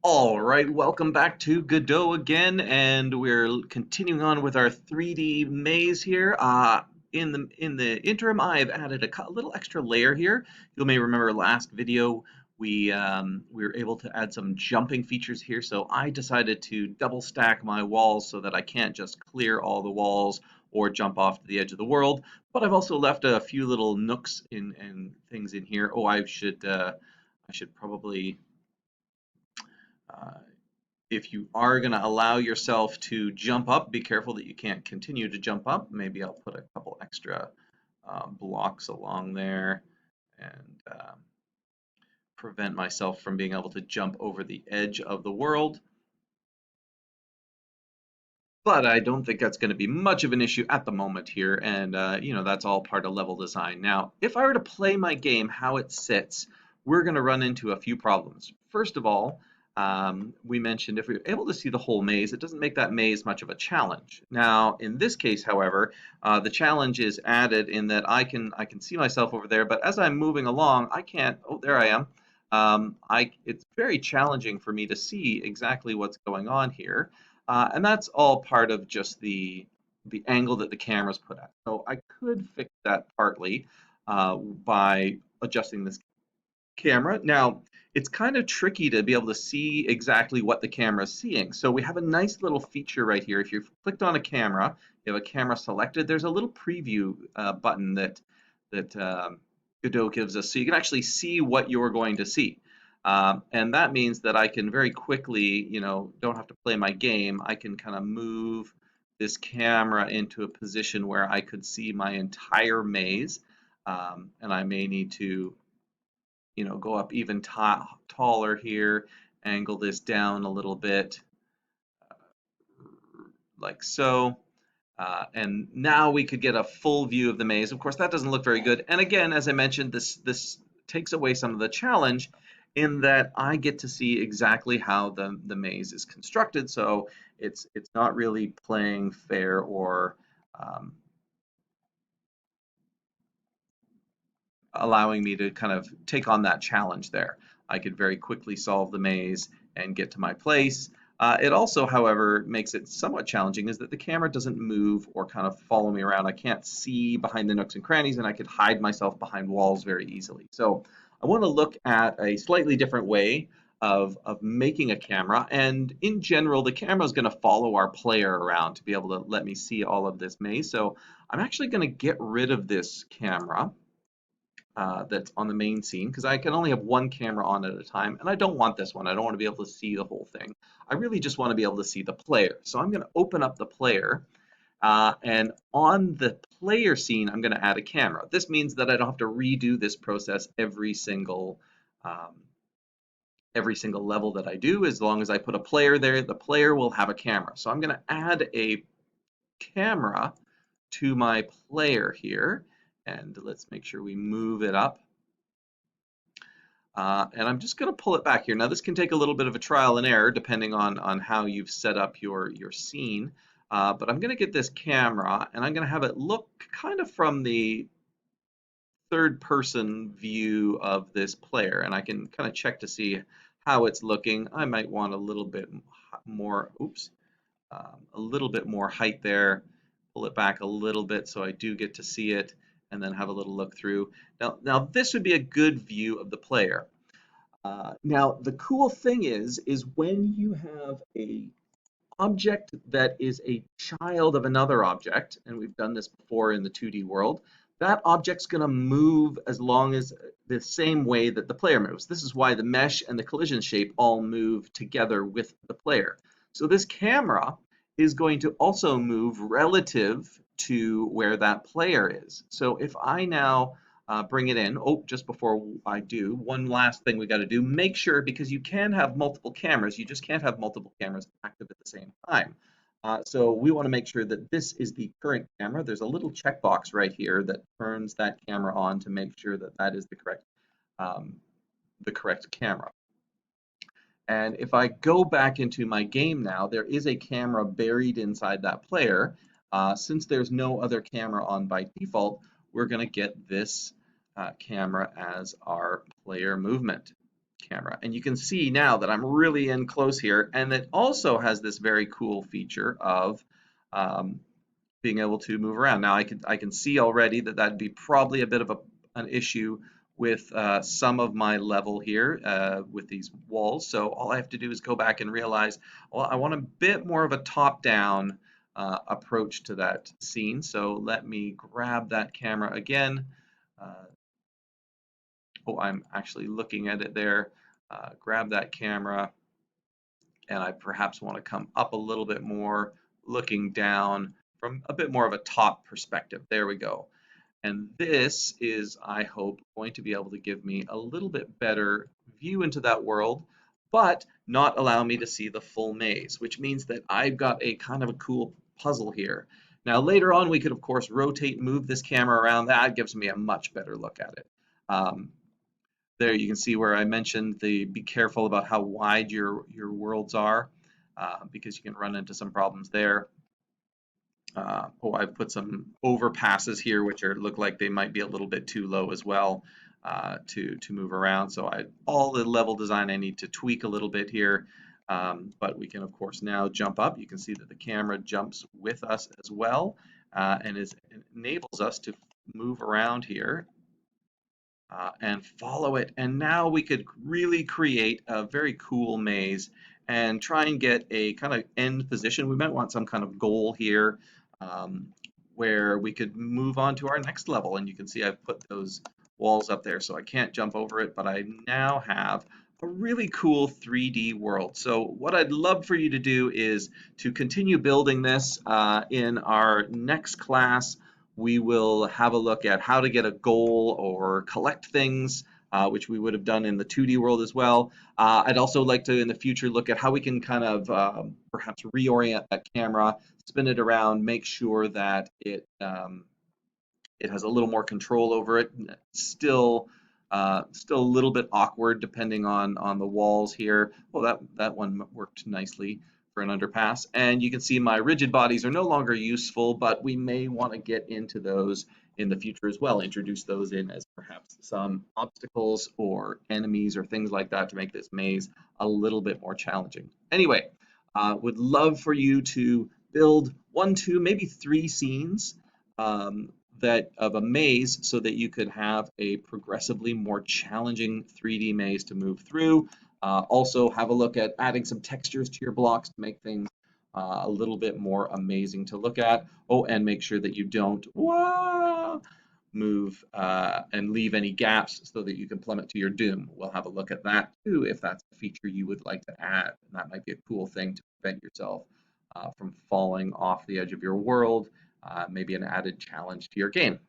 All right, welcome back to Godot again, and we're continuing on with our 3D maze here. In the interim, I've added a little extra layer here. You may remember last video we were able to add some jumping features here, so I decided to double stack my walls so that I can't just clear all the walls or jump off to the edge of the world. But I've also left a few little nooks in and things in here. Oh, I should probably. Uh, if you are going to allow yourself to jump up, be careful that you can't continue to jump up. Maybe I'll put a couple extra blocks along there and prevent myself from being able to jump over the edge of the world. But I don't think that's going to be much of an issue at the moment here, and that's all part of level design. Now, if I were to play my game how it sits, we're going to run into a few problems. First of all, we mentioned if we're able to see the whole maze, it doesn't make that maze much of a challenge. Now, in this case, however, the challenge is added in that I can see myself over there, but as I'm moving along, I can't. Oh, there I am. It's very challenging for me to see exactly what's going on here. And that's all part of just the angle that the camera's put at. So I could fix that partly by adjusting this camera. Now, it's kind of tricky to be able to see exactly what the camera is seeing. So we have a nice little feature right here. If you've clicked on a camera, you have a camera selected, there's a little preview button that Godot gives us, so you can actually see what you're going to see. And that means that I can very quickly, don't have to play my game. I can kind of move this camera into a position where I could see my entire maze. And I may need to, go up even taller here, angle this down a little bit, like so. And now we could get a full view of the maze. Of course, that doesn't look very good. And again, as I mentioned, this takes away some of the challenge in that I get to see exactly how the maze is constructed. So it's not really playing fair or um, allowing me to kind of take on that challenge there. I could very quickly solve the maze and get to my place. It also, however, makes it somewhat challenging is that the camera doesn't move or kind of follow me around. I can't see behind the nooks and crannies, and I could hide myself behind walls very easily. So I want to look at a slightly different way of making a camera. And in general, the camera is going to follow our player around to be able to let me see all of this maze. So I'm actually going to get rid of this camera that's on the main scene because I can only have one camera on at a time, and I don't want this one. I don't want to be able to see the whole thing. I really just want to be able to see the player. So I'm going to open up the player, and on the player scene, I'm going to add a camera. This means that I don't have to redo this process um, every single level that I do. As long as I put a player there, the player will have a camera. So I'm going to add a camera to my player here, and let's make sure we move it up. And I'm just going to pull it back here. Now, this can take a little bit of a trial and error depending on how you've set up your scene. But I'm going to get this camera and I'm going to have it look kind of from the third person view of this player. And I can kind of check to see how it's looking. I might want a little bit more, a little bit more height there. Pull it back a little bit so I do get to see it and then have a little look through. Now this would be a good view of the player. Now, the cool thing is when you have a object that is a child of another object, and we've done this before in the 2D world, that object's going to move as long as the same way that the player moves. This is why the mesh and the collision shape all move together with the player. So this camera is going to also move relative to where that player is. So if I now bring it in. Oh, just before I do, one last thing we got to do. Make sure, because you can have multiple cameras, you just can't have multiple cameras active at the same time. So we want to make sure that this is the current camera. There's a little checkbox right here that turns that camera on to make sure that that is um, the correct camera. And if I go back into my game now, there is a camera buried inside that player. Since there's no other camera on by default, we're going to get this camera as our player movement camera. And you can see now that I'm really in close here, and it also has this very cool feature of um, being able to move around. Now I can see already that that'd be probably a bit of an issue with some of my level here with these walls. So all I have to do is go back and realize, well, I want a bit more of a top-down approach to that scene. So let me grab that camera again. Uh, oh, I'm actually looking at it there. Grab that camera, and I perhaps want to come up a little bit more, looking down from a bit more of a top perspective. There we go. And this is, I hope, going to be able to give me a little bit better view into that world, but not allow me to see the full maze, which means that I've got a kind of a cool puzzle here. Now, later on, we could, of course, rotate and move this camera around. That gives me a much better look at it. There you can see where I mentioned the be careful about how wide your worlds are, because you can run into some problems there. Oh, I've put some overpasses here, which look like they might be a little bit too low as well to move around. So all the level design I need to tweak a little bit here. But we can of course now jump up. You can see that the camera jumps with us as well, and it enables us to move around here and follow it. And now we could really create a very cool maze and try and get a kind of end position. We might want some kind of goal here um, where we could move on to our next level. And you can see I've put those walls up there, so I can't jump over it, but I now have a really cool 3D world. So what I'd love for you to do is to continue building this in our next class. We will have a look at how to get a goal or collect things, which we would have done in the 2D world as well. I'd also like to, in the future, look at how we can kind of perhaps reorient that camera, spin it around, make sure that it has a little more control over it. Still a little bit awkward depending on the walls here. Well, that one worked nicely for an underpass. And you can see my rigid bodies are no longer useful, but we may want to get into those in the future as well. Introduce those in as perhaps some obstacles or enemies or things like that to make this maze a little bit more challenging. Anyway, would love for you to build 1, 2, maybe 3 scenes that of a maze so that you could have a progressively more challenging 3D maze to move through. Also have a look at adding some textures to your blocks to make things a little bit more amazing to look at. Oh, and make sure that you don't move and leave any gaps so that you can plummet to your doom. We'll have a look at that too if that's a feature you would like to add. And that might be a cool thing to prevent yourself from falling off the edge of your world, maybe an added challenge to your game.